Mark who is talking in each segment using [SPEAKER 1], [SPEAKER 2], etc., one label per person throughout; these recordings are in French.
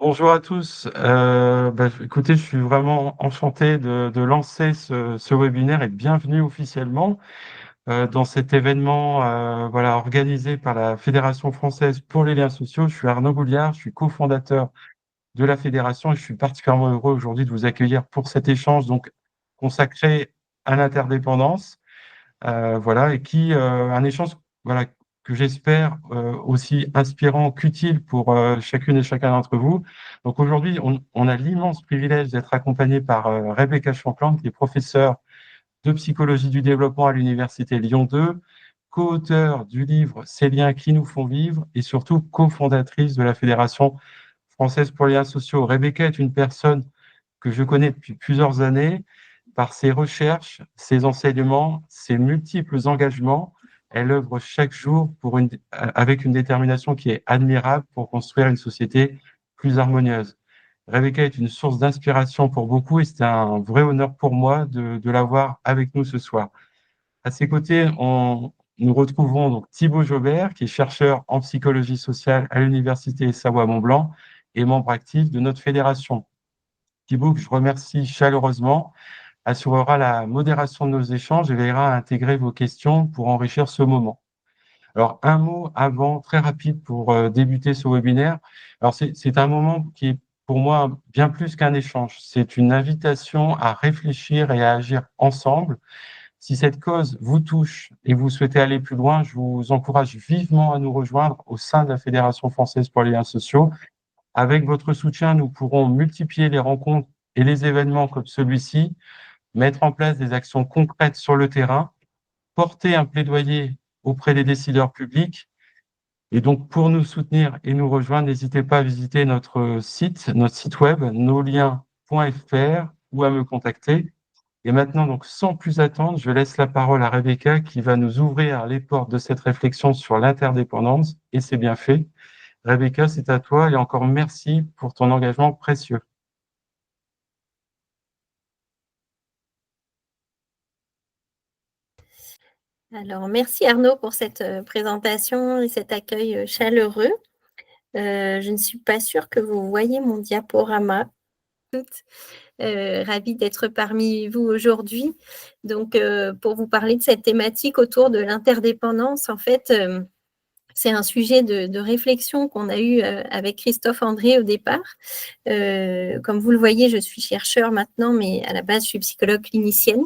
[SPEAKER 1] Bonjour à tous. Écoutez, je suis vraiment enchanté de lancer ce webinaire et bienvenue officiellement dans cet événement voilà, organisé par la Fédération française pour les liens sociaux. Je suis Arnaud Gouliard, je suis cofondateur de la fédération et je suis particulièrement heureux aujourd'hui de vous accueillir pour cet échange donc consacré à l'interdépendance. Voilà, et un échange voilà, que j'espère aussi inspirant qu'utile pour chacune et chacun d'entre vous. Donc aujourd'hui, on a l'immense privilège d'être accompagné par Rebecca Champlante, qui est professeure de psychologie du développement à l'Université Lyon 2, co-auteure du livre Ces liens qui nous font vivre et surtout cofondatrice de la Fédération française pour les liens sociaux. Rebecca est une personne que je connais depuis plusieurs années par ses recherches, ses enseignements, ses multiples engagements. Elle œuvre chaque jour avec une détermination qui est admirable pour construire une société plus harmonieuse. Rebecca est une source d'inspiration pour beaucoup et c'est un vrai honneur pour moi de l'avoir avec nous ce soir. À ses côtés, nous retrouvons donc Thibaut Jobert, qui est chercheur en psychologie sociale à l'Université Savoie-Mont-Blanc et membre actif de notre fédération. Thibaut, que je remercie chaleureusement, assurera la modération de nos échanges et veillera à intégrer vos questions pour enrichir ce moment. Alors, un mot avant, très rapide pour débuter ce webinaire. Alors, c'est un moment qui est pour moi bien plus qu'un échange. C'est une invitation à réfléchir et à agir ensemble. Si cette cause vous touche et vous souhaitez aller plus loin, je vous encourage vivement à nous rejoindre au sein de la Fédération française pour les liens sociaux. Avec votre soutien, nous pourrons multiplier les rencontres et les événements comme celui-ci, mettre en place des actions concrètes sur le terrain, porter un plaidoyer auprès des décideurs publics. Et donc, pour nous soutenir et nous rejoindre, n'hésitez pas à visiter notre site web, nosliens.fr, ou à me contacter. Et maintenant, donc, sans plus attendre, je laisse la parole à Rebecca qui va nous ouvrir les portes de cette réflexion sur l'interdépendance, et c'est bien fait. Rebecca, c'est à toi et encore merci pour ton engagement précieux.
[SPEAKER 2] Alors, merci Arnaud pour cette présentation et cet accueil chaleureux. Je ne suis pas sûre que vous voyez mon diaporama. Ravie d'être parmi vous aujourd'hui. Donc, pour vous parler de cette thématique autour de l'interdépendance, en fait, c'est un sujet de réflexion qu'on a eu avec Christophe André au départ. Comme vous le voyez, je suis chercheur maintenant, mais à la base, je suis psychologue clinicienne.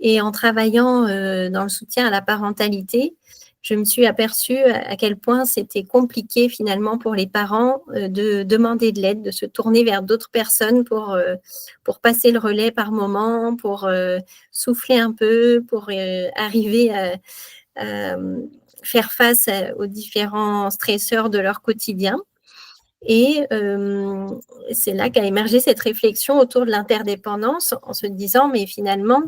[SPEAKER 2] Et en travaillant dans le soutien à la parentalité, je me suis aperçue à quel point c'était compliqué finalement pour les parents de demander de l'aide, de se tourner vers d'autres personnes pour passer le relais par moment, pour souffler un peu, pour arriver à faire face aux différents stresseurs de leur quotidien. Et c'est là qu'a émergé cette réflexion autour de l'interdépendance en se disant, mais finalement,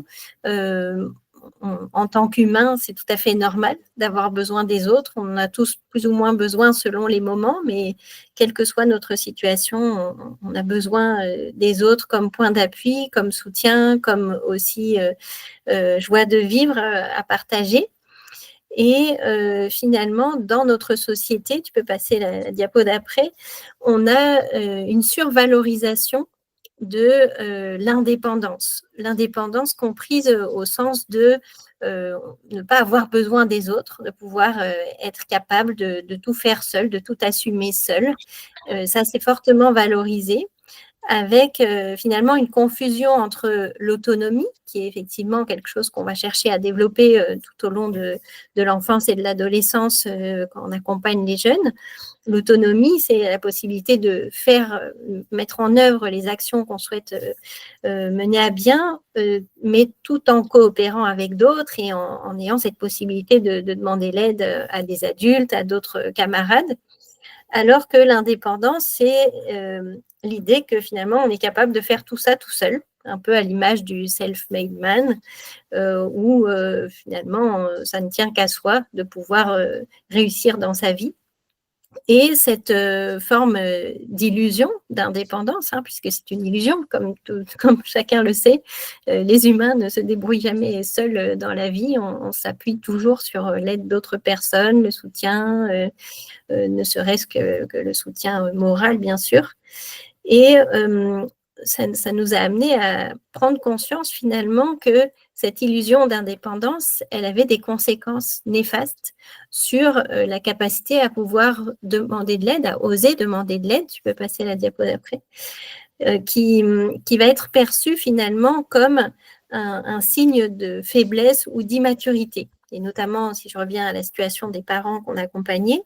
[SPEAKER 2] en tant qu'humain, c'est tout à fait normal d'avoir besoin des autres. On en a tous plus ou moins besoin selon les moments, mais quelle que soit notre situation, on a besoin des autres comme point d'appui, comme soutien, comme aussi joie de vivre à partager. Et finalement, dans notre société, tu peux passer la diapo d'après, on a une survalorisation de l'indépendance. L'indépendance comprise au sens de ne pas avoir besoin des autres, de pouvoir être capable de tout faire seul, de tout assumer seul. Ça, c'est fortement valorisé, avec finalement une confusion entre l'autonomie, qui est effectivement quelque chose qu'on va chercher à développer tout au long de l'enfance et de l'adolescence quand on accompagne les jeunes. L'autonomie, c'est la possibilité de mettre en œuvre les actions qu'on souhaite mener à bien, mais tout en coopérant avec d'autres et en ayant cette possibilité de demander l'aide à des adultes, à d'autres camarades. Alors que l'indépendance, c'est l'idée que finalement, on est capable de faire tout ça tout seul, un peu à l'image du self-made man, où finalement, ça ne tient qu'à soi de pouvoir réussir dans sa vie. Et cette forme d'illusion d'indépendance, puisque c'est une illusion, comme chacun le sait, les humains ne se débrouillent jamais seuls dans la vie, on s'appuie toujours sur l'aide d'autres personnes, le soutien, ne serait-ce que le soutien moral, bien sûr. Et ça nous a amené à prendre conscience finalement que cette illusion d'indépendance, elle avait des conséquences néfastes sur la capacité à pouvoir demander de l'aide, à oser demander de l'aide. Tu peux passer la diapo d'après. Qui va être perçue finalement comme un signe de faiblesse ou d'immaturité. Et notamment, si je reviens à la situation des parents qu'on accompagnait,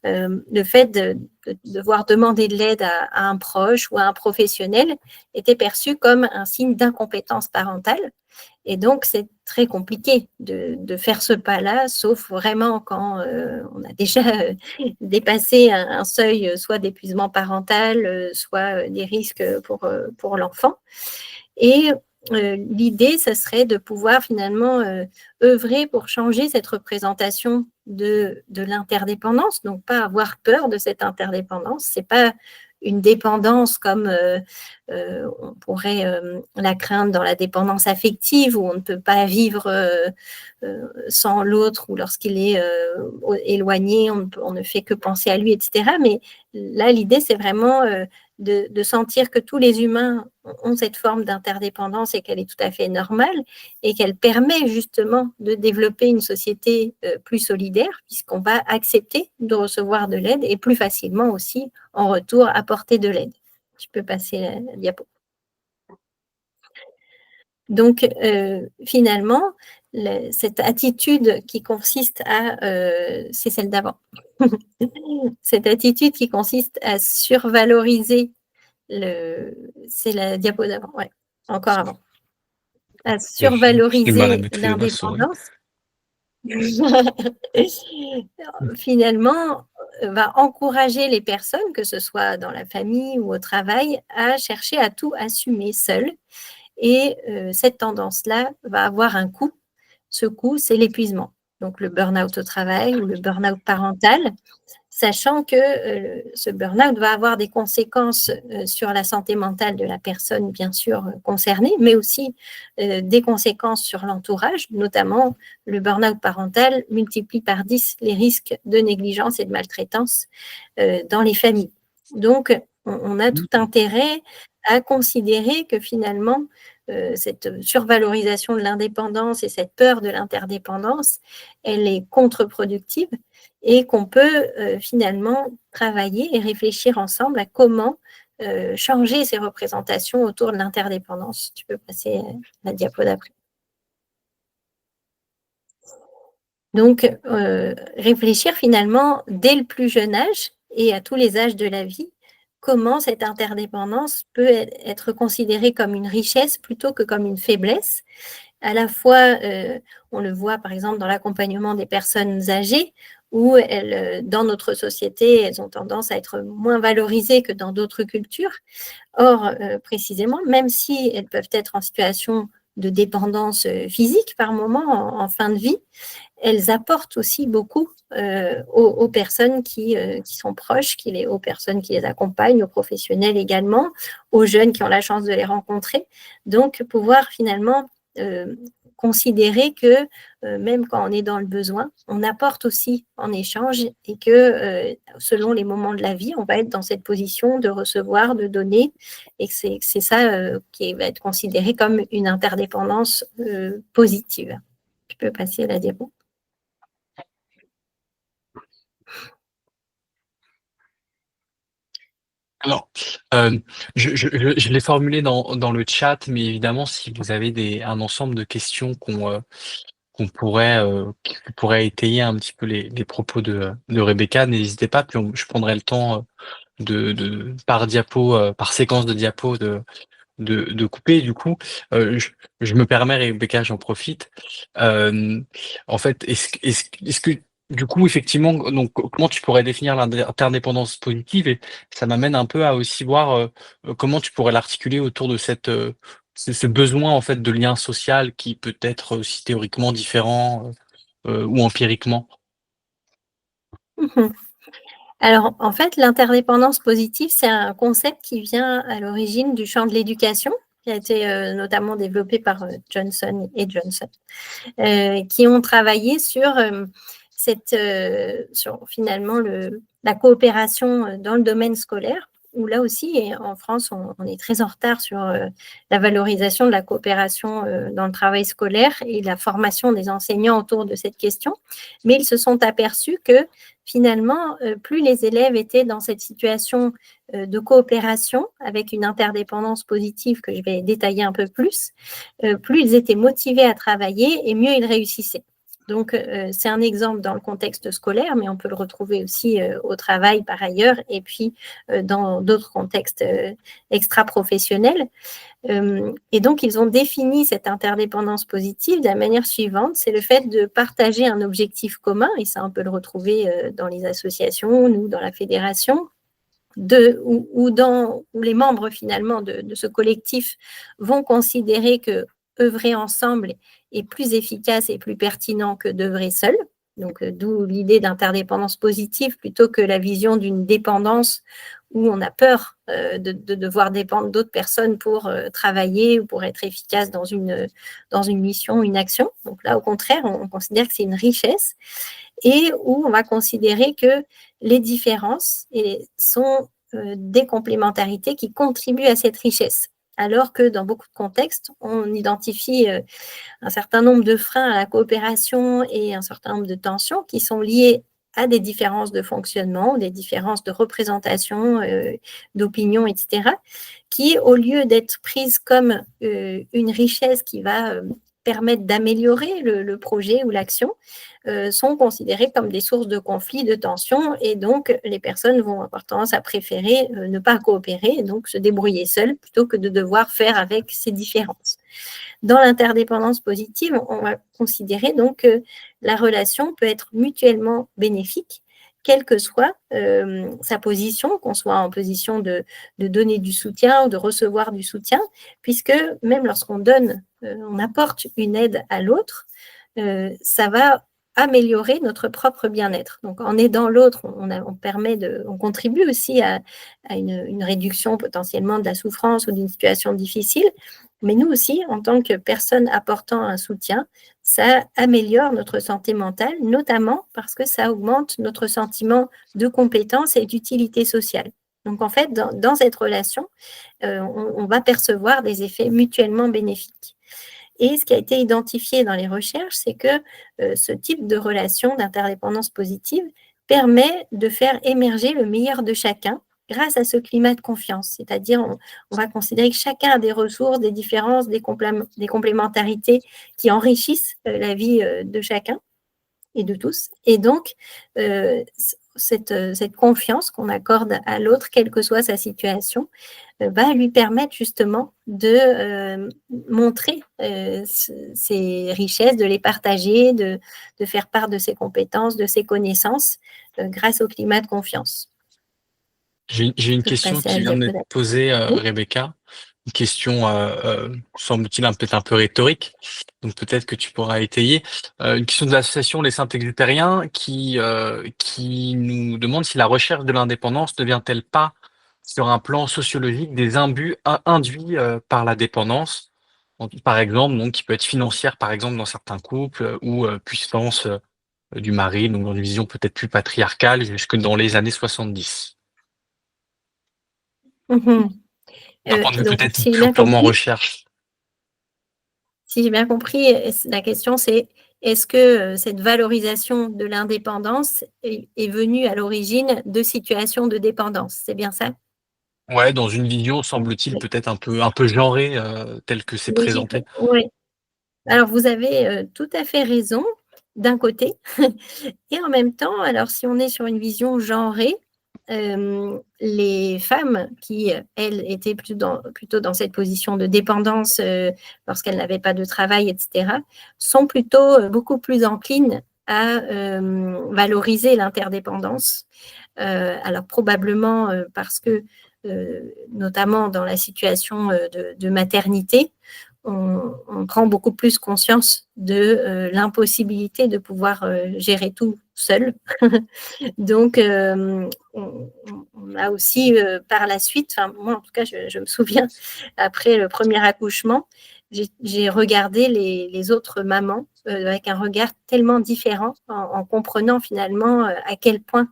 [SPEAKER 2] le fait de devoir demander de l'aide à un proche ou à un professionnel était perçu comme un signe d'incompétence parentale. Et donc, c'est très compliqué de faire ce pas-là, sauf vraiment quand on a déjà dépassé un seuil, soit d'épuisement parental, soit des risques pour l'enfant. Et l'idée, ça serait de pouvoir finalement œuvrer pour changer cette représentation de l'interdépendance, donc pas avoir peur de cette interdépendance. C'est pas une dépendance comme on pourrait la craindre dans la dépendance affective, où on ne peut pas vivre sans l'autre, ou lorsqu'il est éloigné, on ne fait que penser à lui, etc. Mais là, l'idée, c'est vraiment de sentir que tous les humains ont cette forme d'interdépendance et qu'elle est tout à fait normale et qu'elle permet justement de développer une société plus solidaire, puisqu'on va accepter de recevoir de l'aide et plus facilement aussi en retour apporter de l'aide. Tu peux passer la diapo. Donc, finalement, cette attitude qui consiste à... c'est celle d'avant. Cette attitude qui consiste à survaloriser c'est la diapo d'avant, ouais, encore avant. À survaloriser l'indépendance, finalement, va encourager les personnes, que ce soit dans la famille ou au travail, à chercher à tout assumer seul. Et cette tendance-là va avoir un coût. Ce coût, c'est l'épuisement. Donc, le burn-out au travail ou le burn-out parental, sachant que ce burn-out va avoir des conséquences sur la santé mentale de la personne, bien sûr, concernée, mais aussi des conséquences sur l'entourage, notamment le burn-out parental multiplie par 10 les risques de négligence et de maltraitance dans les familles. Donc, on a tout intérêt à considérer que finalement, cette survalorisation de l'indépendance et cette peur de l'interdépendance, elle est contre-productive et qu'on peut finalement travailler et réfléchir ensemble à comment changer ces représentations autour de l'interdépendance. Tu peux passer la diapo d'après. Donc, réfléchir finalement dès le plus jeune âge et à tous les âges de la vie, comment cette interdépendance peut être considérée comme une richesse plutôt que comme une faiblesse. À la fois, on le voit par exemple dans l'accompagnement des personnes âgées, où dans notre société, elles ont tendance à être moins valorisées que dans d'autres cultures. Or, précisément, même si elles peuvent être en situation de dépendance physique par moment, en fin de vie, elles apportent aussi beaucoup aux personnes qui sont proches, aux personnes qui les accompagnent, aux professionnels également, aux jeunes qui ont la chance de les rencontrer. Donc, pouvoir finalement considérer que même quand on est dans le besoin, on apporte aussi en échange et que selon les moments de la vie, on va être dans cette position de recevoir, de donner, et que c'est ça qui va être considéré comme une interdépendance positive. Tu peux passer à la diapo.
[SPEAKER 3] Alors, je l'ai formulé dans le chat, mais évidemment, si vous avez un ensemble de questions qui pourrait étayer un petit peu les propos de Rebecca, n'hésitez pas, puis je prendrai le temps par diapo, par séquence de diapo de couper. Du coup, je me permets, Rebecca, j'en profite. En fait, est-ce que du coup, effectivement, donc comment tu pourrais définir l'interdépendance positive? Et ça m'amène un peu à aussi voir comment tu pourrais l'articuler autour de ce besoin en fait de lien social qui peut être aussi théoriquement différent ou empiriquement.
[SPEAKER 2] Alors, en fait, l'interdépendance positive, c'est un concept qui vient à l'origine du champ de l'éducation, qui a été notamment développé par Johnson et Johnson, qui ont travaillé sur finalement la coopération dans le domaine scolaire où là aussi, et en France, on est très en retard sur la valorisation de la coopération dans le travail scolaire et la formation des enseignants autour de cette question. Mais ils se sont aperçus que finalement, plus les élèves étaient dans cette situation de coopération avec une interdépendance positive que je vais détailler un peu plus, plus ils étaient motivés à travailler et mieux ils réussissaient. Donc, c'est un exemple dans le contexte scolaire, mais on peut le retrouver aussi au travail par ailleurs et puis dans d'autres contextes extra-professionnels. Et donc, ils ont défini cette interdépendance positive de la manière suivante, c'est le fait de partager un objectif commun, et ça on peut le retrouver dans les associations, nous dans la fédération, où les membres finalement de ce collectif vont considérer que œuvrer ensemble est plus efficace et plus pertinent que d'œuvrer seul. Donc, d'où l'idée d'interdépendance positive plutôt que la vision d'une dépendance où on a peur de devoir dépendre d'autres personnes pour travailler ou pour être efficace dans une mission, une action. Donc là, au contraire, on considère que c'est une richesse et où on va considérer que les différences sont des complémentarités qui contribuent à cette richesse. Alors que dans beaucoup de contextes, on identifie un certain nombre de freins à la coopération et un certain nombre de tensions qui sont liées à des différences de fonctionnement, des différences de représentation, d'opinion, etc., qui, au lieu d'être prises comme une richesse qui va permettre d'améliorer le projet ou l'action, sont considérées comme des sources de conflits, de tensions, et donc les personnes vont avoir tendance à préférer ne pas coopérer, et donc se débrouiller seules, plutôt que de devoir faire avec ces différences. Dans l'interdépendance positive, on va considérer donc que la relation peut être mutuellement bénéfique, quelle que soit sa position, qu'on soit en position de donner du soutien ou de recevoir du soutien, puisque même lorsqu'on donne, on apporte une aide à l'autre, ça va améliorer notre propre bien-être. Donc, en aidant l'autre, on contribue aussi à une réduction potentiellement de la souffrance ou d'une situation difficile. Mais nous aussi, en tant que personne apportant un soutien, ça améliore notre santé mentale, notamment parce que ça augmente notre sentiment de compétence et d'utilité sociale. Donc, en fait, dans cette relation, on va percevoir des effets mutuellement bénéfiques. Et ce qui a été identifié dans les recherches, c'est que ce type de relation d'interdépendance positive permet de faire émerger le meilleur de chacun grâce à ce climat de confiance. C'est-à-dire, on va considérer que chacun a des ressources, des différences, des complémentarités qui enrichissent la vie de chacun et de tous. Et donc, cette confiance qu'on accorde à l'autre, quelle que soit sa situation, va lui permettre justement de montrer ses richesses, de les partager, de faire part de ses compétences, de ses connaissances, grâce au climat de confiance.
[SPEAKER 3] J'ai une
[SPEAKER 2] Je peux
[SPEAKER 3] question
[SPEAKER 2] passer à
[SPEAKER 3] qui
[SPEAKER 2] la
[SPEAKER 3] vient d'être
[SPEAKER 2] diapo
[SPEAKER 3] posée,
[SPEAKER 2] Oui.
[SPEAKER 3] Rebecca. Une question, semble-t-il peut-être un peu rhétorique, donc peut-être que tu pourras étayer. Une question de l'association Les Saint-Exupériens qui nous demande si la recherche de l'indépendance ne vient-elle pas, sur un plan sociologique, des imbus induits par la dépendance? Par exemple, donc qui peut être financière, par exemple, dans certains couples, ou puissance du mari, donc dans une vision peut-être plus patriarcale jusque dans les années 70.
[SPEAKER 2] Mhm.
[SPEAKER 3] D'un point de vue
[SPEAKER 2] Donc,
[SPEAKER 3] peut-être
[SPEAKER 2] si j'ai bien
[SPEAKER 3] purement
[SPEAKER 2] compris,
[SPEAKER 3] recherche.
[SPEAKER 2] la question c'est est-ce que cette valorisation de l'indépendance est venue à l'origine de situations de dépendance? C'est bien ça?
[SPEAKER 3] Ouais, dans une vision, semble-t-il,
[SPEAKER 2] Oui.
[SPEAKER 3] peut-être un peu genrée, telle que c'est présenté.
[SPEAKER 2] Oui. Alors, vous avez tout à fait raison, d'un côté. Et en même temps, alors si on est sur une vision genrée, les femmes qui, elles, étaient plutôt dans cette position de dépendance lorsqu'elles n'avaient pas de travail, etc., sont plutôt beaucoup plus enclines à valoriser l'interdépendance. Alors probablement parce que, notamment dans la situation de maternité, on prend beaucoup plus conscience de l'impossibilité de pouvoir gérer tout seul. Donc, on a aussi par la suite, moi en tout cas, je me souviens, après le premier accouchement, j'ai regardé les autres mamans avec un regard tellement différent, en comprenant finalement à quel point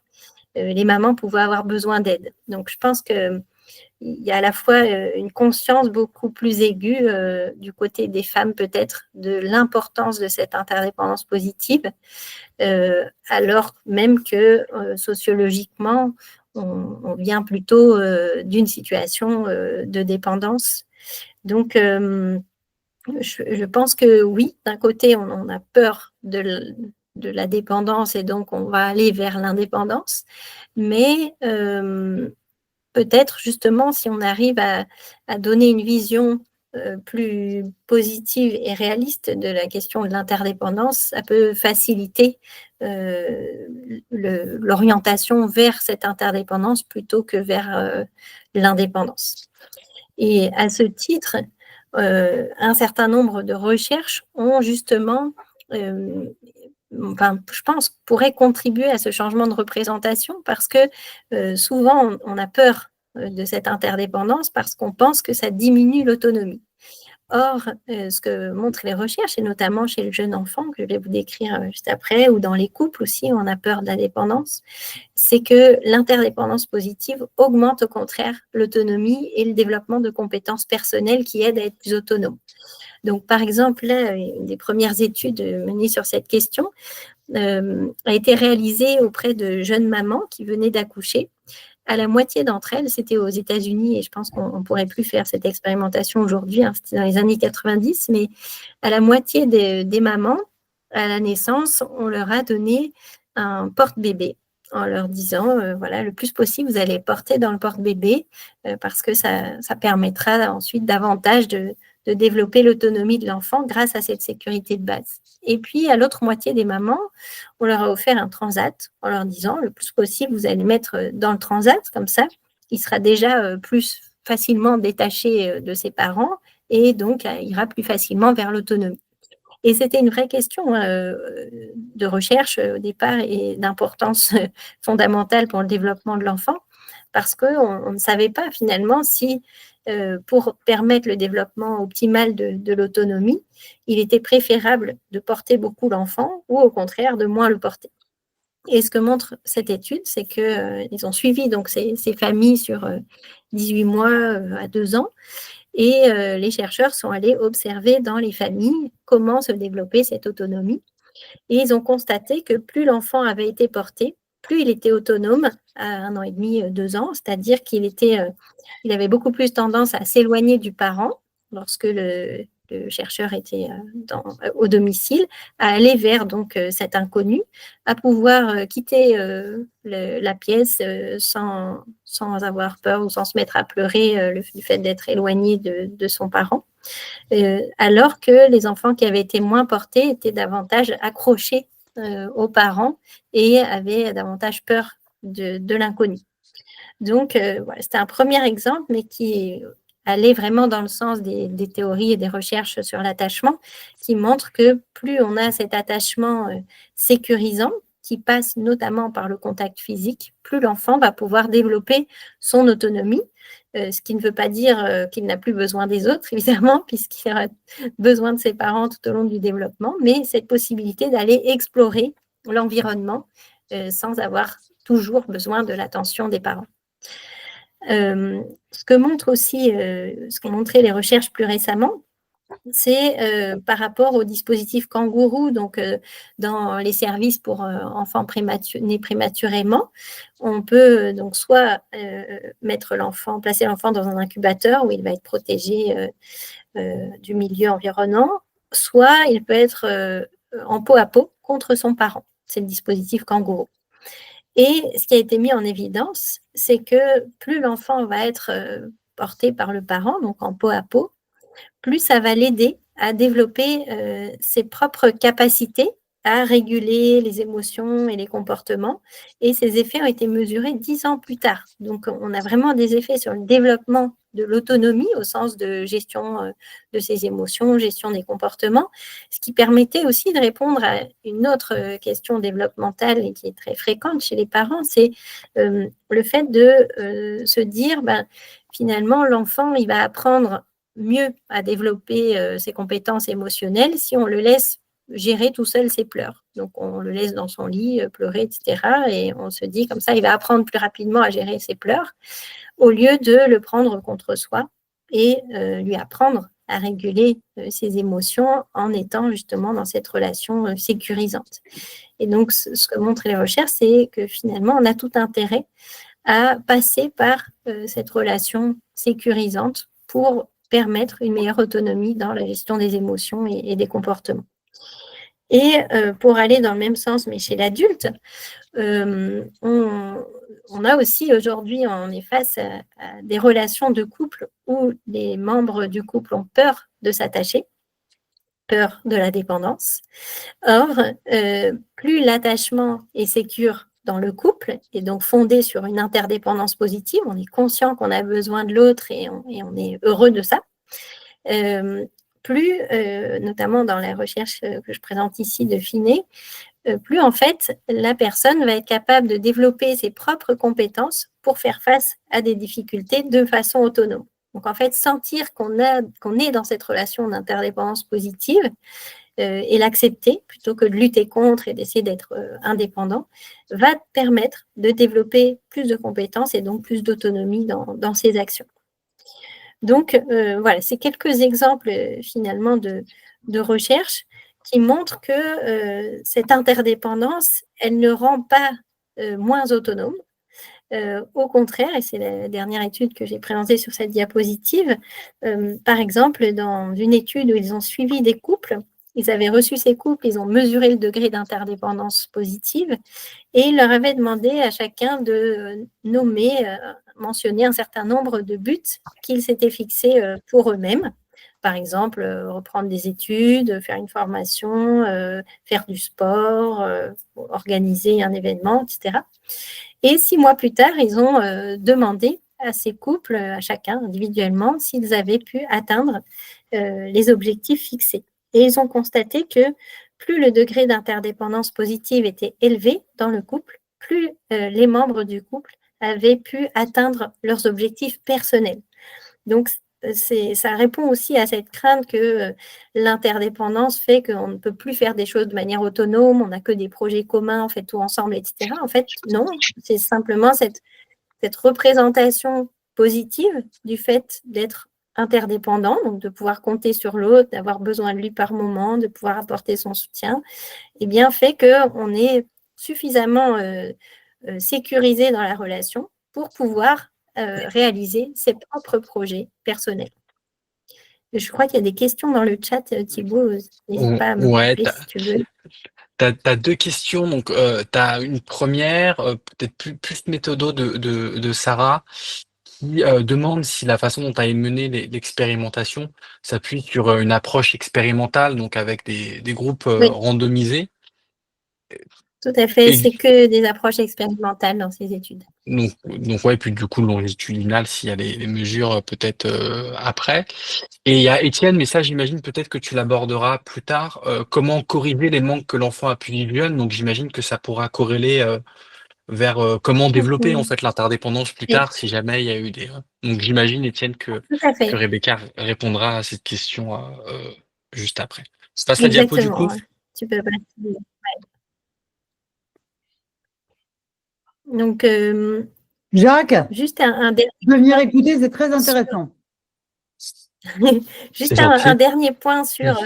[SPEAKER 2] les mamans pouvaient avoir besoin d'aide. Donc, je pense qu'il y a à la fois une conscience beaucoup plus aiguë du côté des femmes peut-être de l'importance de cette interdépendance positive, alors même que sociologiquement, on vient plutôt d'une situation de dépendance. Donc, je pense que oui, d'un côté, on a peur de la dépendance et donc on va aller vers l'indépendance, mais peut-être justement si on arrive à donner une vision plus positive et réaliste de la question de l'interdépendance, ça peut faciliter l'orientation vers cette interdépendance plutôt que vers l'indépendance. Et à ce titre, un certain nombre de recherches ont justement, je pense, pourraient contribuer à ce changement de représentation parce que souvent, on a peur de cette interdépendance parce qu'on pense que ça diminue l'autonomie. Or, ce que montrent les recherches, et notamment chez le jeune enfant, que je vais vous décrire juste après, ou dans les couples aussi, où on a peur de la dépendance, c'est que l'interdépendance positive augmente au contraire l'autonomie et le développement de compétences personnelles qui aident à être plus autonome. Donc, par exemple, là, une des premières études menées sur cette question a été réalisée auprès de jeunes mamans qui venaient d'accoucher. À la moitié d'entre elles, c'était aux États-Unis, et je pense qu'on ne pourrait plus faire cette expérimentation aujourd'hui, hein, c'était dans les années 90, mais à la moitié des mamans, à la naissance, on leur a donné un porte-bébé en leur disant, voilà, le plus possible, vous allez porter dans le porte-bébé parce que ça permettra ensuite davantage de développer l'autonomie de l'enfant grâce à cette sécurité de base. Et puis, à l'autre moitié des mamans, on leur a offert un transat en leur disant, le plus possible, vous allez le mettre dans le transat, comme ça, il sera déjà plus facilement détaché de ses parents et donc ira plus facilement vers l'autonomie. Et c'était une vraie question de recherche au départ et d'importance fondamentale pour le développement de l'enfant, parce qu'on ne savait pas finalement si, pour permettre le développement optimal de l'autonomie, il était préférable de porter beaucoup l'enfant ou au contraire de moins le porter. Et ce que montre cette étude, c'est qu'ils ont suivi donc, ces familles sur 18 mois à 2 ans. Et les chercheurs sont allés observer dans les familles comment se développait cette autonomie. Et ils ont constaté que plus l'enfant avait été porté, plus il était autonome à 1 an et demi, 2 ans, c'est-à-dire qu'il avait beaucoup plus tendance à s'éloigner du parent lorsque le chercheur était au domicile, à aller vers donc cet inconnu, à pouvoir quitter la pièce sans avoir peur ou sans se mettre à pleurer du fait d'être éloigné de son parent. Alors que les enfants qui avaient été moins portés étaient davantage accrochés aux parents et avaient davantage peur de l'inconnu. Donc, voilà, c'était un premier exemple, mais qui allait vraiment dans le sens des théories et des recherches sur l'attachement, qui montrent que plus on a cet attachement sécurisant, qui passe notamment par le contact physique, plus l'enfant va pouvoir développer son autonomie, ce qui ne veut pas dire qu'il n'a plus besoin des autres, évidemment, puisqu'il aura besoin de ses parents tout au long du développement, mais cette possibilité d'aller explorer l'environnement sans avoir toujours besoin de l'attention des parents. Ce que montrent aussi, ce qu'ont montré les recherches plus récemment, c'est par rapport au dispositif kangourou, donc dans les services pour enfants nés prématurément, on peut donc soit placer l'enfant dans un incubateur où il va être protégé du milieu environnant, soit il peut être en peau à peau contre son parent. C'est le dispositif kangourou. Et ce qui a été mis en évidence, c'est que plus l'enfant va être porté par le parent, donc en peau à peau, plus ça va l'aider à développer ses propres capacités à réguler les émotions et les comportements. Et ces effets ont été mesurés 10 ans plus tard. Donc, on a vraiment des effets sur le développement de l'autonomie au sens de gestion de ses émotions, gestion des comportements, ce qui permettait aussi de répondre à une autre question développementale et qui est très fréquente chez les parents, c'est le fait de se dire, finalement, l'enfant, il va apprendre mieux à développer ses compétences émotionnelles si on le laisse gérer tout seul ses pleurs. Donc, on le laisse dans son lit pleurer, etc. Et on se dit comme ça, il va apprendre plus rapidement à gérer ses pleurs au lieu de le prendre contre soi et lui apprendre à réguler ses émotions en étant justement dans cette relation sécurisante. Et donc, ce que montrent les recherches, c'est que finalement, on a tout intérêt à passer par cette relation sécurisante pour permettre une meilleure autonomie dans la gestion des émotions et des comportements. Et pour aller dans le même sens, mais chez l'adulte, on a aussi aujourd'hui, on est face à des relations de couple où les membres du couple ont peur de s'attacher, peur de la dépendance. Or, plus l'attachement est sécure dans le couple et donc fondé sur une interdépendance positive, on est conscient qu'on a besoin de l'autre et on est heureux de ça, plus, notamment dans la recherche que je présente ici de Finet, plus en fait la personne va être capable de développer ses propres compétences pour faire face à des difficultés de façon autonome. Donc en fait, sentir qu'on est dans cette relation d'interdépendance positive et l'accepter plutôt que de lutter contre et d'essayer d'être indépendant, va permettre de développer plus de compétences et donc plus d'autonomie dans ses actions. Donc, voilà, c'est quelques exemples finalement de recherche qui montrent que cette interdépendance, elle ne rend pas moins autonome. Au contraire, et c'est la dernière étude que j'ai présentée sur cette diapositive, par exemple, dans une étude où ils ont suivi des couples, ils avaient reçu ces couples, ils ont mesuré le degré d'interdépendance positive et ils leur avaient demandé à chacun de nommer, mentionner un certain nombre de buts qu'ils s'étaient fixés pour eux-mêmes. Par exemple, reprendre des études, faire une formation, faire du sport, organiser un événement, etc. Et 6 mois plus tard, ils ont demandé à ces couples, à chacun individuellement, s'ils avaient pu atteindre les objectifs fixés. Et ils ont constaté que plus le degré d'interdépendance positive était élevé dans le couple, plus les membres du couple avaient pu atteindre leurs objectifs personnels. Donc, ça répond aussi à cette crainte que l'interdépendance fait qu'on ne peut plus faire des choses de manière autonome, on n'a que des projets communs, on fait tout ensemble, etc. En fait, non, c'est simplement cette représentation positive du fait d'être interdépendant, donc de pouvoir compter sur l'autre, d'avoir besoin de lui par moment, de pouvoir apporter son soutien, et bien fait qu'on est suffisamment sécurisé dans la relation pour pouvoir réaliser ses propres projets personnels. Je crois qu'il y a des questions dans le chat, Thibaut, n'hésite pas à me
[SPEAKER 3] Ouais,
[SPEAKER 2] couper si tu veux.
[SPEAKER 3] T'as deux questions. Donc, t'as une première, peut-être plus méthodo de Sarah, qui demande si la façon dont tu as mené l'expérimentation s'appuie sur une approche expérimentale, donc avec des groupes
[SPEAKER 2] Oui.
[SPEAKER 3] randomisés.
[SPEAKER 2] Tout à fait,
[SPEAKER 3] Et
[SPEAKER 2] c'est que des approches expérimentales dans ces études.
[SPEAKER 3] donc ouais, puis du coup, longitudinal, s'il y a les mesures peut-être après. Et il y a Étienne, mais ça, j'imagine peut-être que tu l'aborderas plus tard. Comment corriger les manques que l'enfant a pu vivre jeune? Donc, j'imagine que ça pourra corréler vers comment développer en fait l'interdépendance plus tard, si jamais il y a eu des. Donc, j'imagine, Étienne, que Rebecca répondra à cette question juste après. Je passe la diapo du coup.
[SPEAKER 2] Exactement, tu peux passer. Donc,
[SPEAKER 4] Jacques,
[SPEAKER 2] juste un dernier
[SPEAKER 4] je veux venir écouter, c'est très intéressant.
[SPEAKER 2] Juste un dernier point sur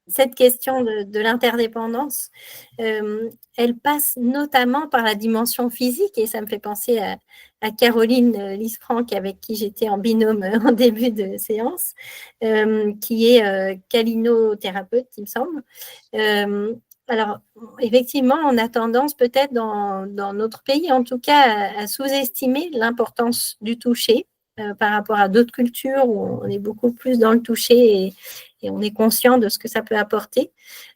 [SPEAKER 2] cette question de l'interdépendance. Elle passe notamment par la dimension physique et ça me fait penser à Caroline Lisfranc avec qui j'étais en binôme en début de séance, qui est câlinothérapeute, il me semble. Alors, effectivement, on a tendance peut-être dans notre pays, en tout cas, à sous-estimer l'importance du toucher par rapport à d'autres cultures où on est beaucoup plus dans le toucher et on est conscient de ce que ça peut apporter.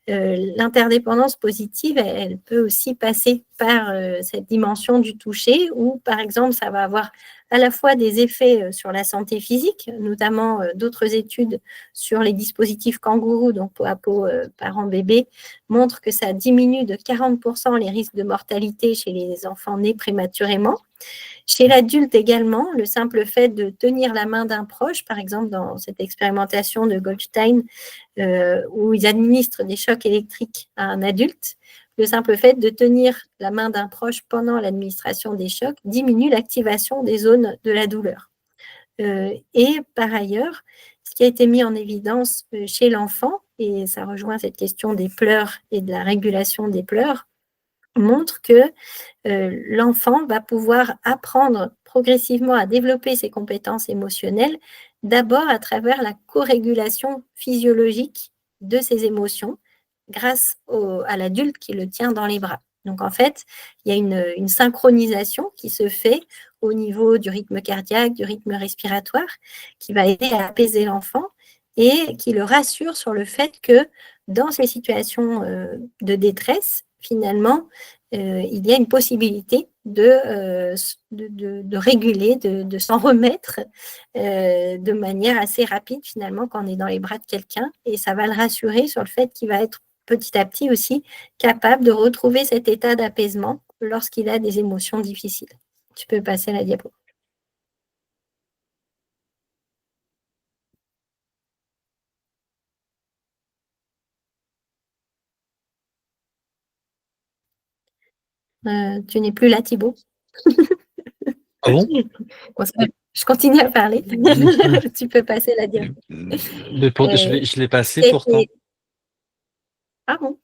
[SPEAKER 2] L'interdépendance positive, elle peut aussi passer par cette dimension du toucher où, par exemple, ça va avoir à la fois des effets sur la santé physique, notamment d'autres études sur les dispositifs kangourous, donc peau à peau, parents-bébés, montrent que ça diminue de 40% les risques de mortalité chez les enfants nés prématurément. Chez l'adulte également, le simple fait de tenir la main d'un proche, par exemple dans cette expérimentation de Goldstein, où ils administrent des chocs électriques à un adulte, le simple fait de tenir la main d'un proche pendant l'administration des chocs diminue l'activation des zones de la douleur. Et par ailleurs, ce qui a été mis en évidence chez l'enfant, et ça rejoint cette question des pleurs et de la régulation des pleurs, montre que l'enfant va pouvoir apprendre progressivement à développer ses compétences émotionnelles, d'abord à travers la co-régulation physiologique de ses émotions, grâce à l'adulte qui le tient dans les bras. Donc en fait, il y a une synchronisation qui se fait au niveau du rythme cardiaque, du rythme respiratoire, qui va aider à apaiser l'enfant et qui le rassure sur le fait que dans ces situations de détresse, finalement, il y a une possibilité de réguler, de s'en remettre de manière assez rapide finalement quand on est dans les bras de quelqu'un, et ça va le rassurer sur le fait qu'il va être petit à petit aussi capable de retrouver cet état d'apaisement lorsqu'il a des émotions difficiles. Tu peux passer à la diapo. Tu n'es plus là, Thibaut.
[SPEAKER 3] Ah bon?
[SPEAKER 2] Bon, je continue à parler. Tu peux passer la diapo.
[SPEAKER 3] Je l'ai passé pourtant.
[SPEAKER 2] Ah bon?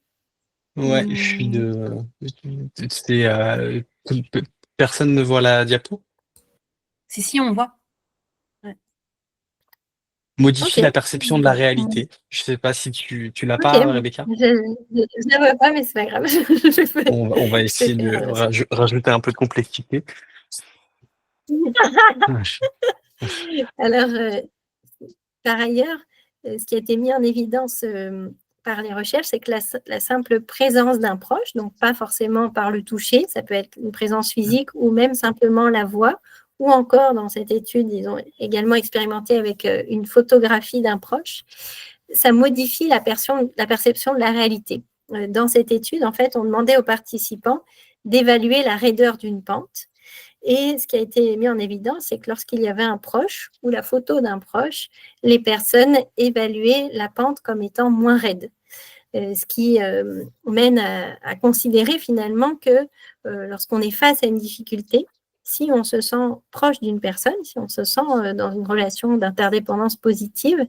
[SPEAKER 3] Ouais, je suis personne ne voit la diapo?
[SPEAKER 5] Si, on voit.
[SPEAKER 3] Modifie
[SPEAKER 2] Ok.
[SPEAKER 3] la perception de la réalité. Je sais pas si tu l'as
[SPEAKER 2] Ok.
[SPEAKER 3] pas, Rebecca?
[SPEAKER 2] Je ne la vois pas, mais c'est pas grave.
[SPEAKER 3] On va essayer de rajouter un peu de complexité.
[SPEAKER 2] Alors, par ailleurs, ce qui a été mis en évidence par les recherches, c'est que la simple présence d'un proche, donc pas forcément par le toucher, ça peut être une présence physique ou même simplement la voix, ou encore dans cette étude, ils ont également expérimenté avec une photographie d'un proche, ça modifie la perception de la réalité. Dans cette étude, en fait, on demandait aux participants d'évaluer la raideur d'une pente. Et ce qui a été mis en évidence, c'est que lorsqu'il y avait un proche ou la photo d'un proche, les personnes évaluaient la pente comme étant moins raide. Ce qui mène à considérer finalement que lorsqu'on est face à une difficulté, si on se sent proche d'une personne, si on se sent dans une relation d'interdépendance positive,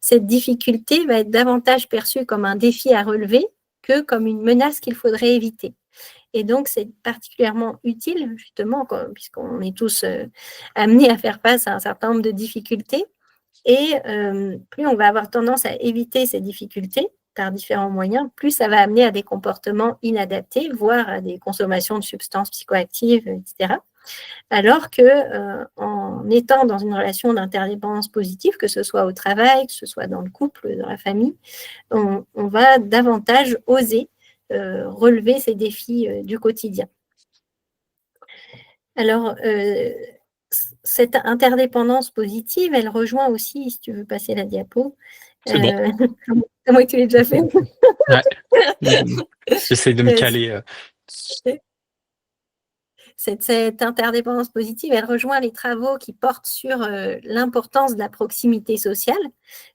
[SPEAKER 2] cette difficulté va être davantage perçue comme un défi à relever que comme une menace qu'il faudrait éviter. Et donc, c'est particulièrement utile, justement, puisqu'on est tous amenés à faire face à un certain nombre de difficultés. Et plus on va avoir tendance à éviter ces difficultés par différents moyens, plus ça va amener à des comportements inadaptés, voire à des consommations de substances psychoactives, etc. Alors que en étant dans une relation d'interdépendance positive, que ce soit au travail, que ce soit dans le couple, dans la famille, on va davantage oser relever ces défis du quotidien. Alors, cette interdépendance positive, elle rejoint aussi, si tu veux passer la diapo.
[SPEAKER 3] C'est bon.
[SPEAKER 2] Comment tu l'as déjà fait?
[SPEAKER 3] Ouais. J'essaye de me caler.
[SPEAKER 2] Cette interdépendance positive, elle rejoint les travaux qui portent sur l'importance de la proximité sociale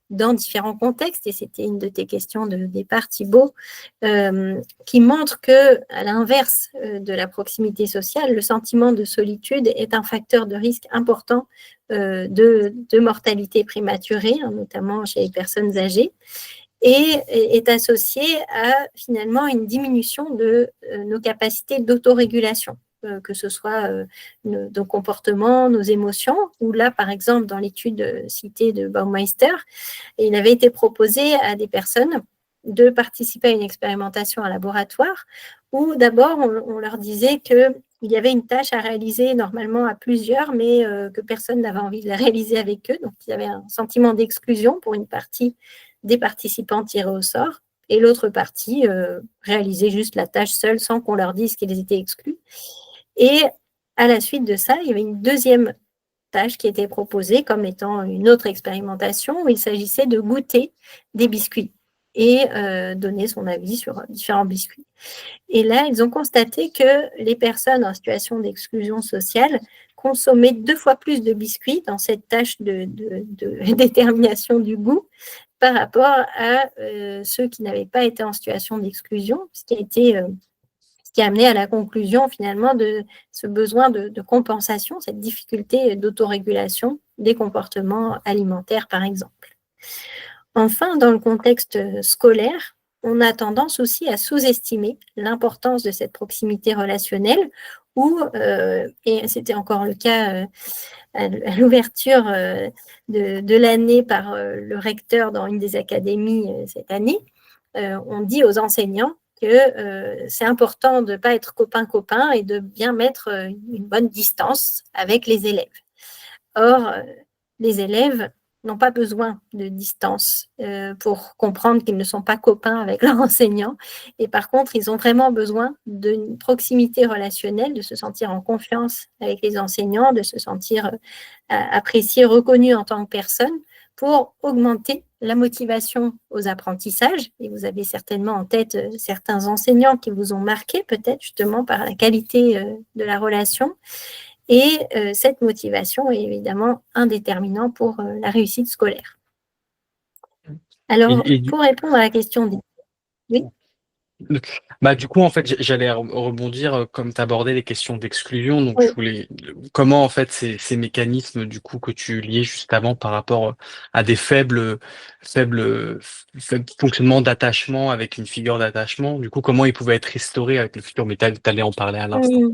[SPEAKER 2] dans différents contextes, et c'était une de tes questions de départ, Thibaut, qui montre que, à l'inverse de la proximité sociale, le sentiment de solitude est un facteur de risque important de mortalité prématurée, hein, notamment chez les personnes âgées, et est associé à finalement une diminution de nos capacités d'autorégulation, que ce soit nos comportements, nos émotions, ou là, par exemple, dans l'étude citée de Baumeister, il avait été proposé à des personnes de participer à une expérimentation en laboratoire où d'abord, on leur disait qu'il y avait une tâche à réaliser normalement à plusieurs, mais que personne n'avait envie de la réaliser avec eux. Donc, il y avait un sentiment d'exclusion pour une partie des participants tirés au sort, et l'autre partie réalisait juste la tâche seule sans qu'on leur dise qu'ils étaient exclus. Et à la suite de ça, il y avait une deuxième tâche qui était proposée comme étant une autre expérimentation où il s'agissait de goûter des biscuits et donner son avis sur différents biscuits. Et là, ils ont constaté que les personnes en situation d'exclusion sociale consommer 2 fois plus de biscuits dans cette tâche de détermination du goût par rapport à ceux qui n'avaient pas été en situation d'exclusion, ce qui a amené à la conclusion finalement de ce besoin de compensation, cette difficulté d'autorégulation des comportements alimentaires, par exemple. Enfin, dans le contexte scolaire, on a tendance aussi à sous-estimer l'importance de cette proximité relationnelle où, et c'était encore le cas à l'ouverture de l'année par le recteur dans une des académies cette année, on dit aux enseignants que c'est important de ne pas être copain-copain et de bien mettre une bonne distance avec les élèves. Or, les élèves n'ont pas besoin de distance pour comprendre qu'ils ne sont pas copains avec leur enseignant. Et par contre, ils ont vraiment besoin d'une proximité relationnelle, de se sentir en confiance avec les enseignants, de se sentir appréciés, reconnus en tant que personne pour augmenter la motivation aux apprentissages. Et vous avez certainement en tête certains enseignants qui vous ont marqué peut-être justement par la qualité de la relation. Et cette motivation est évidemment un déterminant pour la réussite scolaire. Alors, pour répondre à la question des... Oui.
[SPEAKER 3] Du coup, en fait, j'allais rebondir, comme tu abordais les questions d'exclusion. Donc,
[SPEAKER 2] Oui.
[SPEAKER 3] je voulais, comment, en fait, ces mécanismes, du coup, que tu liais juste avant par rapport à des faibles fonctionnements d'attachement avec une figure d'attachement, du coup, comment ils pouvaient être restaurés avec le futur, mais tu allais en parler à l'instant.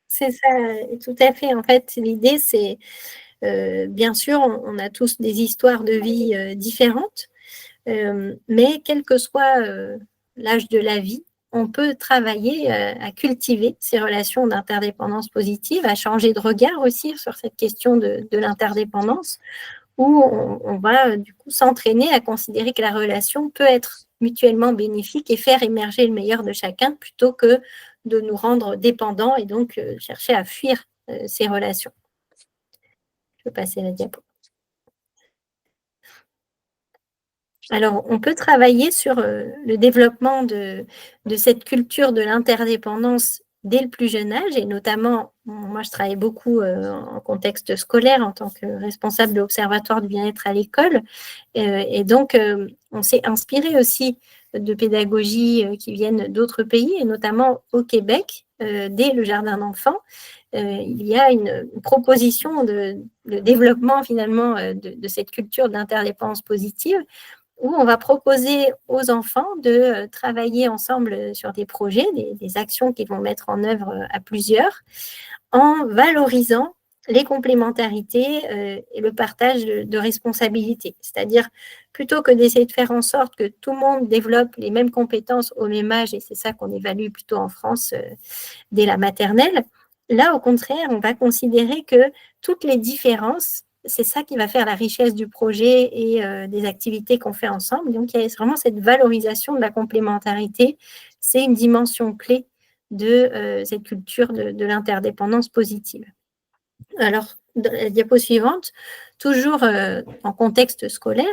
[SPEAKER 2] C'est ça, tout à fait. En fait, l'idée, c'est, bien sûr, on a tous des histoires de vie différentes, mais quel que soit l'âge de la vie, on peut travailler à cultiver ces relations d'interdépendance positive, à changer de regard aussi sur cette question de l'interdépendance, où on va du coup s'entraîner à considérer que la relation peut être mutuellement bénéfique et faire émerger le meilleur de chacun plutôt que de nous rendre dépendants et donc chercher à fuir ces relations. Je peux passer la diapo. Alors, on peut travailler sur le développement de cette culture de l'interdépendance dès le plus jeune âge, et notamment, moi je travaille beaucoup en contexte scolaire en tant que responsable de l'Observatoire du bien-être à l'école, et donc on s'est inspiré aussi de pédagogies qui viennent d'autres pays, et notamment au Québec, dès le jardin d'enfants. Il y a une proposition de développement finalement de cette culture de l'interdépendance positive, où on va proposer aux enfants de travailler ensemble sur des projets, des actions qu'ils vont mettre en œuvre à plusieurs, en valorisant les complémentarités et le partage de responsabilités. C'est-à-dire, plutôt que d'essayer de faire en sorte que tout le monde développe les mêmes compétences au même âge, et c'est ça qu'on évalue plutôt en France dès la maternelle, là, au contraire, on va considérer que toutes les différences, c'est ça qui va faire la richesse du projet et des activités qu'on fait ensemble. Donc, il y a vraiment cette valorisation de la complémentarité. C'est une dimension clé de cette culture de l'interdépendance positive. Alors, dans la diapo suivante, toujours en contexte scolaire,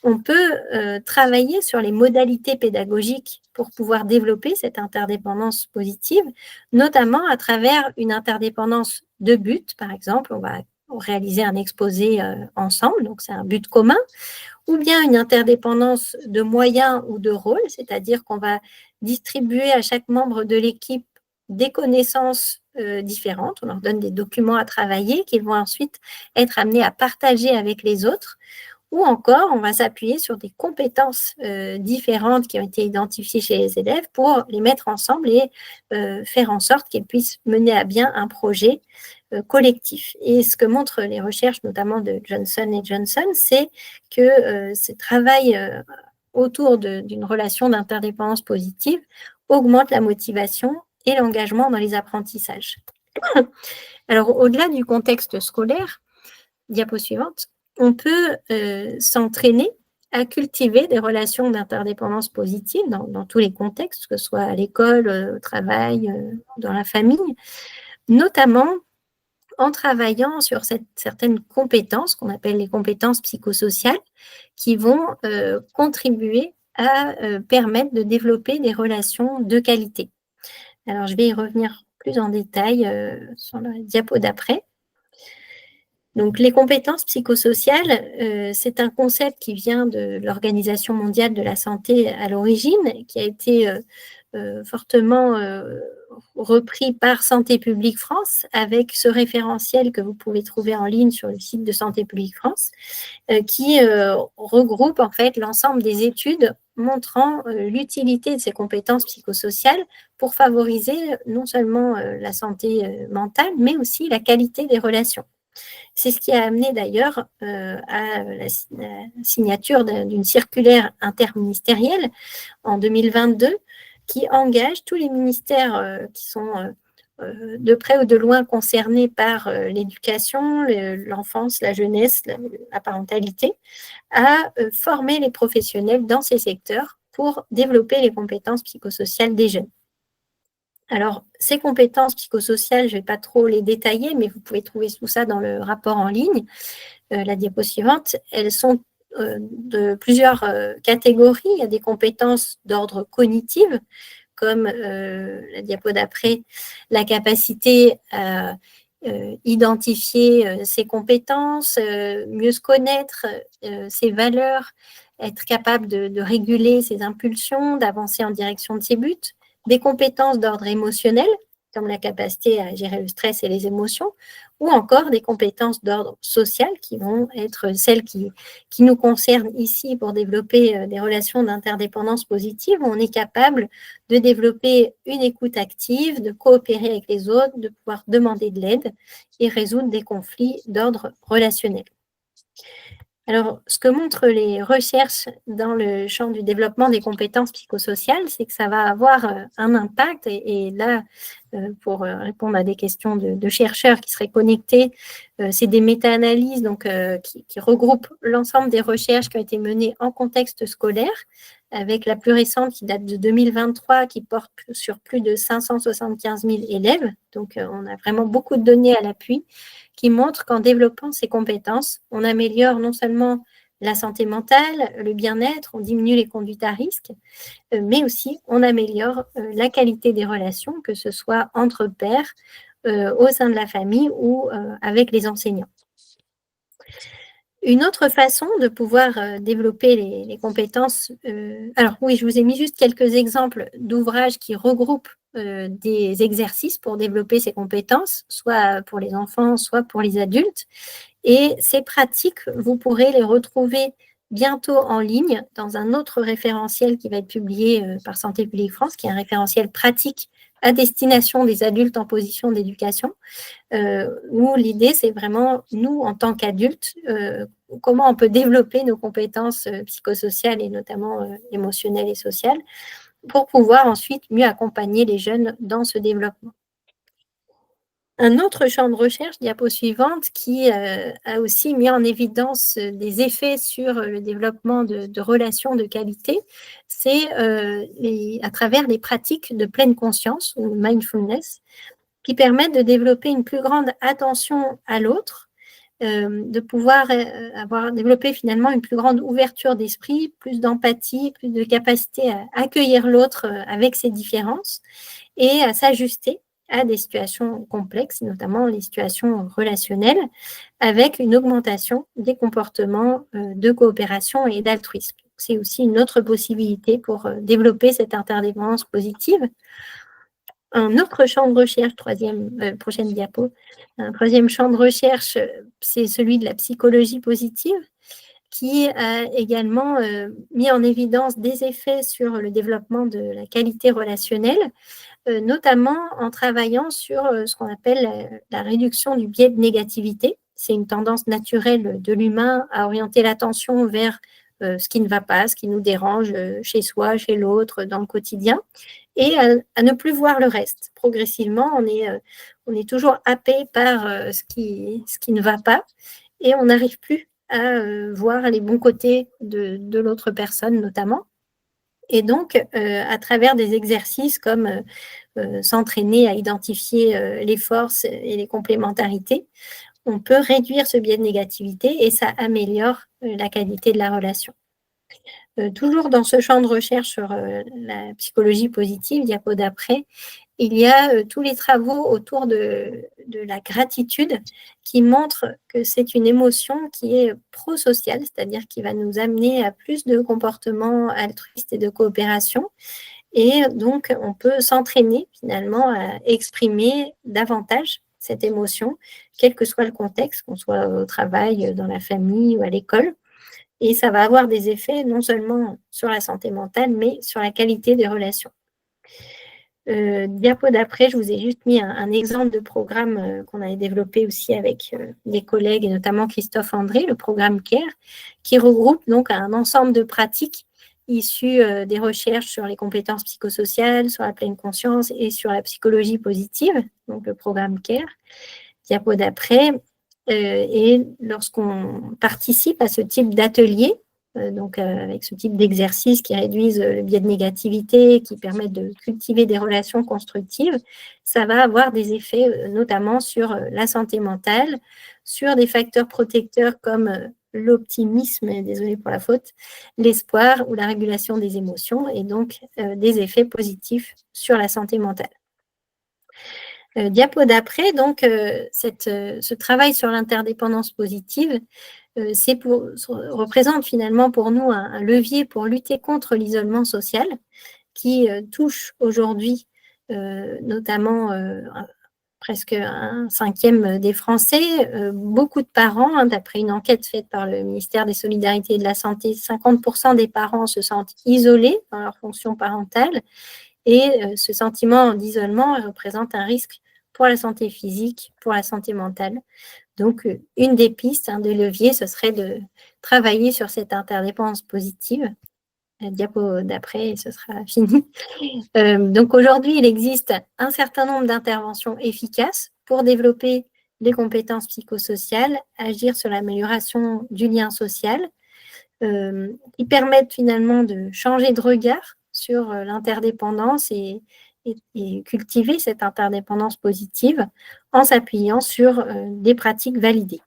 [SPEAKER 2] on peut travailler sur les modalités pédagogiques pour pouvoir développer cette interdépendance positive, notamment à travers une interdépendance de but. Par exemple, on va réaliser un exposé ensemble, donc c'est un but commun, ou bien une interdépendance de moyens ou de rôles, c'est-à-dire qu'on va distribuer à chaque membre de l'équipe des connaissances différentes, on leur donne des documents à travailler qu'ils vont ensuite être amenés à partager avec les autres, ou encore on va s'appuyer sur des compétences différentes qui ont été identifiées chez les élèves pour les mettre ensemble et faire en sorte qu'ils puissent mener à bien un projet collectif. Et ce que montrent les recherches, notamment de Johnson & Johnson, c'est que ce travail autour d'une relation d'interdépendance positive augmente la motivation et l'engagement dans les apprentissages. Alors, au-delà du contexte scolaire, diapo suivante, on peut s'entraîner à cultiver des relations d'interdépendance positive dans tous les contextes, que ce soit à l'école, au travail, dans la famille, notamment en travaillant sur certaines compétences qu'on appelle les compétences psychosociales qui vont contribuer à permettre de développer des relations de qualité. Alors, je vais y revenir plus en détail sur la diapo d'après. Donc, les compétences psychosociales, c'est un concept qui vient de l'Organisation mondiale de la santé à l'origine, qui a été fortement repris par Santé publique France, avec ce référentiel que vous pouvez trouver en ligne sur le site de Santé publique France, qui regroupe en fait l'ensemble des études montrant l'utilité de ces compétences psychosociales pour favoriser non seulement la santé mentale, mais aussi la qualité des relations. C'est ce qui a amené d'ailleurs à la signature d'une circulaire interministérielle en 2022 qui engage tous les ministères qui sont de près ou de loin concernés par l'éducation, l'enfance, la jeunesse, la parentalité, à former les professionnels dans ces secteurs pour développer les compétences psychosociales des jeunes. Alors, ces compétences psychosociales, je ne vais pas trop les détailler, mais vous pouvez trouver tout ça dans le rapport en ligne. La diapo suivante, elles sont de plusieurs catégories. Il y a des compétences d'ordre cognitif, comme la diapo d'après, la capacité à identifier ses compétences, mieux se connaître, ses valeurs, être capable de réguler ses impulsions, d'avancer en direction de ses buts. Des compétences d'ordre émotionnel, comme la capacité à gérer le stress et les émotions, ou encore des compétences d'ordre social qui vont être celles qui nous concernent ici pour développer des relations d'interdépendance positive, où on est capable de développer une écoute active, de coopérer avec les autres, de pouvoir demander de l'aide et résoudre des conflits d'ordre relationnel. Alors, ce que montrent les recherches dans le champ du développement des compétences psychosociales, c'est que ça va avoir un impact. Et là, pour répondre à des questions de chercheurs qui seraient connectés, c'est des méta-analyses qui regroupent l'ensemble des recherches qui ont été menées en contexte scolaire, avec la plus récente qui date de 2023, qui porte sur plus de 575 000 élèves. Donc, on a vraiment beaucoup de données à l'appui qui montrent qu'en développant ces compétences, on améliore non seulement la santé mentale, le bien-être, on diminue les conduites à risque, mais aussi on améliore la qualité des relations, que ce soit entre pairs, au sein de la famille ou avec les enseignants. Une autre façon de pouvoir développer les compétences, alors oui, je vous ai mis juste quelques exemples d'ouvrages qui regroupent des exercices pour développer ces compétences, soit pour les enfants, soit pour les adultes. Et ces pratiques, vous pourrez les retrouver bientôt en ligne dans un autre référentiel qui va être publié par Santé publique France, qui est un référentiel pratique à destination des adultes en position d'éducation, où l'idée, c'est vraiment, nous, en tant qu'adultes, comment on peut développer nos compétences psychosociales et notamment émotionnelles et sociales pour pouvoir ensuite mieux accompagner les jeunes dans ce développement. Un autre champ de recherche, diapo suivante, qui a aussi mis en évidence des effets sur le développement de relations de qualité, c'est à travers les pratiques de pleine conscience ou mindfulness, qui permettent de développer une plus grande attention à l'autre, de pouvoir développer finalement une plus grande ouverture d'esprit, plus d'empathie, plus de capacité à accueillir l'autre avec ses différences et à s'ajuster à des situations complexes, notamment les situations relationnelles, avec une augmentation des comportements de coopération et d'altruisme. C'est aussi une autre possibilité pour développer cette interdépendance positive. Un autre champ de recherche, prochaine diapo, un troisième champ de recherche, c'est celui de la psychologie positive, qui a également mis en évidence des effets sur le développement de la qualité relationnelle, notamment en travaillant sur ce qu'on appelle la réduction du biais de négativité. C'est une tendance naturelle de l'humain à orienter l'attention vers ce qui ne va pas, ce qui nous dérange chez soi, chez l'autre, dans le quotidien, et à ne plus voir le reste. Progressivement, on est toujours happé par ce qui ne va pas, et on n'arrive plus à voir les bons côtés de l'autre personne, notamment. Et donc, à travers des exercices comme s'entraîner à identifier les forces et les complémentarités, on peut réduire ce biais de négativité et ça améliore la qualité de la relation. Toujours dans ce champ de recherche sur la psychologie positive, diapo d'après, il y a tous les travaux autour de la gratitude qui montrent que c'est une émotion qui est prosociale, c'est-à-dire qui va nous amener à plus de comportements altruistes et de coopération. Et donc, on peut s'entraîner finalement à exprimer davantage cette émotion, quel que soit le contexte, qu'on soit au travail, dans la famille ou à l'école. Et ça va avoir des effets non seulement sur la santé mentale, mais sur la qualité des relations. Diapo d'après, je vous ai juste mis un exemple de programme qu'on avait développé aussi avec des collègues, et notamment Christophe André, le programme CARE, qui regroupe donc un ensemble de pratiques issues des recherches sur les compétences psychosociales, sur la pleine conscience et sur la psychologie positive, donc le programme CARE. Diapo d'après. Et lorsqu'on participe à ce type d'atelier, donc avec ce type d'exercice qui réduisent le biais de négativité, qui permettent de cultiver des relations constructives, ça va avoir des effets notamment sur la santé mentale, sur des facteurs protecteurs comme l'optimisme, désolé pour la faute, l'espoir ou la régulation des émotions, et donc des effets positifs sur la santé mentale. Diapo d'après, donc, ce travail sur l'interdépendance positive représente finalement pour nous un levier pour lutter contre l'isolement social qui touche aujourd'hui notamment presque un cinquième des Français. Beaucoup de parents, hein, d'après une enquête faite par le ministère des Solidarités et de la Santé, 50% des parents se sentent isolés dans leur fonction parentale. Et ce sentiment d'isolement représente un risque pour la santé physique, pour la santé mentale. Donc, une des pistes, un des leviers, ce serait de travailler sur cette interdépendance positive. La diapo d'après, et ce sera fini. Donc, aujourd'hui, il existe un certain nombre d'interventions efficaces pour développer les compétences psychosociales, agir sur l'amélioration du lien social, qui permettent finalement de changer de regard sur l'interdépendance et cultiver cette interdépendance positive en s'appuyant sur des pratiques validées.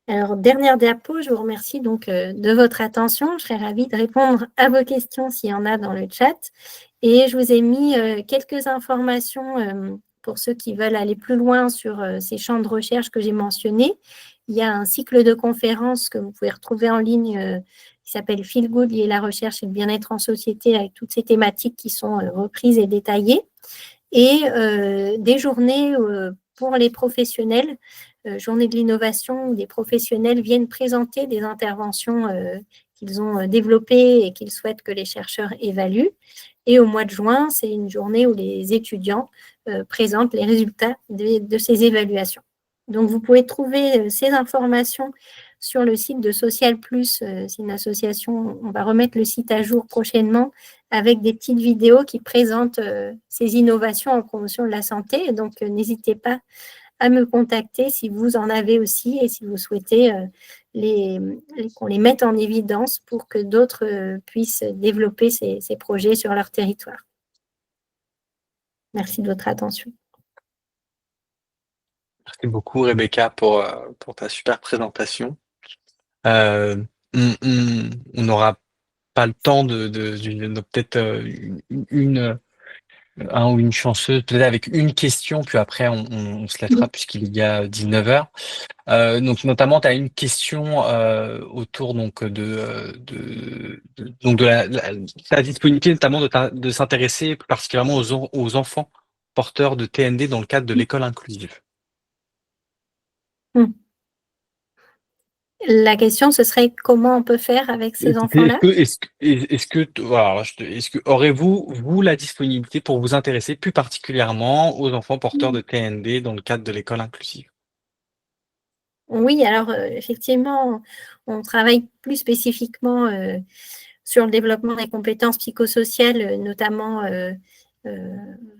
[SPEAKER 2] Alors, dernière diapo, je vous remercie donc de votre attention. Je serais ravie de répondre à vos questions s'il y en a dans le chat. Et je vous ai mis quelques informations pour ceux qui veulent aller plus loin sur ces champs de recherche que j'ai mentionnés. Il y a un cycle de conférences que vous pouvez retrouver en ligne qui s'appelle Feel Good, lié à la recherche et le bien-être en société, avec toutes ces thématiques qui sont reprises et détaillées. Et des journées pour les professionnels, journée de l'innovation, où des professionnels viennent présenter des interventions qu'ils ont développées et qu'ils souhaitent que les chercheurs évaluent. Et au mois de juin, c'est une journée où les étudiants présentent les résultats de ces évaluations. Donc, vous pouvez trouver ces informations sur le site de Social Plus. C'est une association, on va remettre le site à jour prochainement avec des petites vidéos qui présentent ces innovations en promotion de la santé. Donc, n'hésitez pas à me contacter si vous en avez aussi et si vous souhaitez qu'on les mette en évidence pour que d'autres puissent développer ces projets sur leur territoire. Merci de votre attention.
[SPEAKER 3] Merci beaucoup, Rebecca, pour ta super présentation. On n'aura pas le temps de peut-être un ou une chanceuse, peut-être avec une question, puis après on se laissera puisqu'il y a 19h. Donc notamment, tu as une question autour donc de la disponibilité, notamment de s'intéresser plus particulièrement aux enfants porteurs de TND dans le cadre de l'école inclusive.
[SPEAKER 2] La question, ce serait comment on peut faire avec ces enfants-là?
[SPEAKER 3] Est-ce que aurez-vous la disponibilité pour vous intéresser plus particulièrement aux enfants porteurs de TND dans le cadre de l'école inclusive?
[SPEAKER 2] Oui, alors effectivement, on travaille plus spécifiquement sur le développement des compétences psychosociales, notamment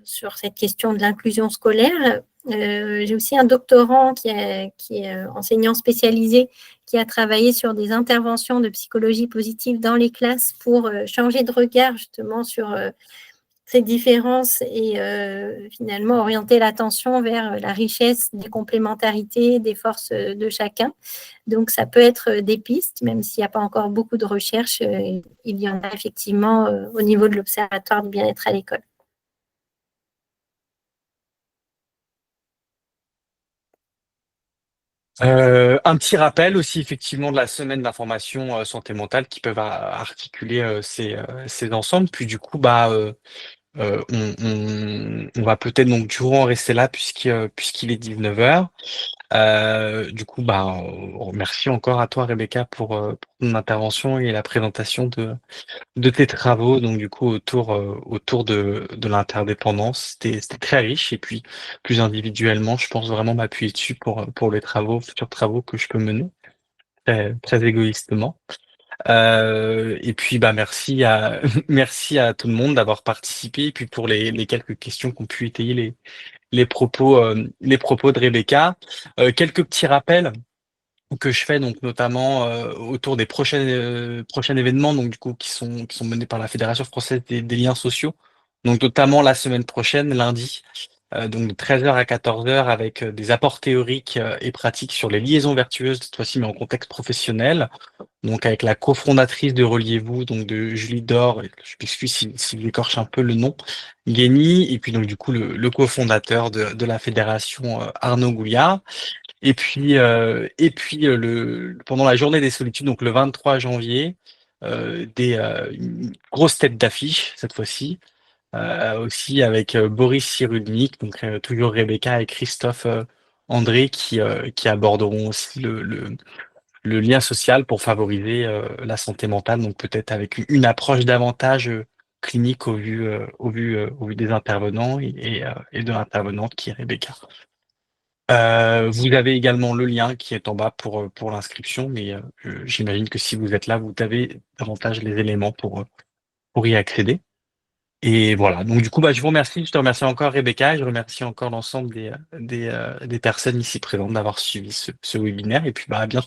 [SPEAKER 2] sur cette question de l'inclusion scolaire. J'ai aussi un doctorant qui est enseignant spécialisé qui a travaillé sur des interventions de psychologie positive dans les classes pour changer de regard justement sur ces différences et finalement orienter l'attention vers la richesse des complémentarités, des forces de chacun. Donc, ça peut être des pistes, même s'il n'y a pas encore beaucoup de recherches, il y en a effectivement au niveau de l'Observatoire du bien-être à l'école.
[SPEAKER 3] Un petit rappel aussi effectivement de la semaine d'information santé mentale qui peuvent articuler ces ensembles. Puis du coup, on va peut-être donc du coup en rester là puisqu'il est 19h. Du coup, merci encore à toi Rebecca pour ton intervention et la présentation de tes travaux, donc du coup autour de l'interdépendance. C'était très riche et puis plus individuellement, je pense vraiment m'appuyer dessus pour les futurs travaux que je peux mener, très égoïstement. Et puis merci à merci à tout le monde d'avoir participé et puis pour les quelques questions qui ont pu étayer les propos de Rebecca. Quelques petits rappels que je fais donc notamment autour des prochains événements donc du coup qui sont menés par la Fédération française des liens sociaux, donc notamment la semaine prochaine lundi, donc de 13h à 14h avec des apports théoriques et pratiques sur les liaisons vertueuses, cette fois-ci mais en contexte professionnel, donc avec la cofondatrice de Reliez-vous, donc de Julie Dor, je m'excuse si j'écorche un peu le nom, Guény, et puis donc du coup le cofondateur de la fédération Arnaud Gouliard. Et puis pendant la journée des solitudes, donc le 23 janvier, une grosse tête d'affiche cette fois-ci, aussi avec Boris Cyrulnik, donc toujours Rebecca et Christophe André qui aborderont aussi le lien social pour favoriser la santé mentale, donc peut-être avec une approche davantage clinique au vu des intervenants et de l'intervenante qui est Rebecca. Vous avez également le lien qui est en bas pour l'inscription, mais j'imagine que si vous êtes là, vous avez davantage les éléments pour y accéder. Et voilà, donc du coup, je vous remercie. Je te remercie encore Rebecca et je remercie encore l'ensemble des personnes ici présentes d'avoir suivi ce webinaire. Et puis à bientôt.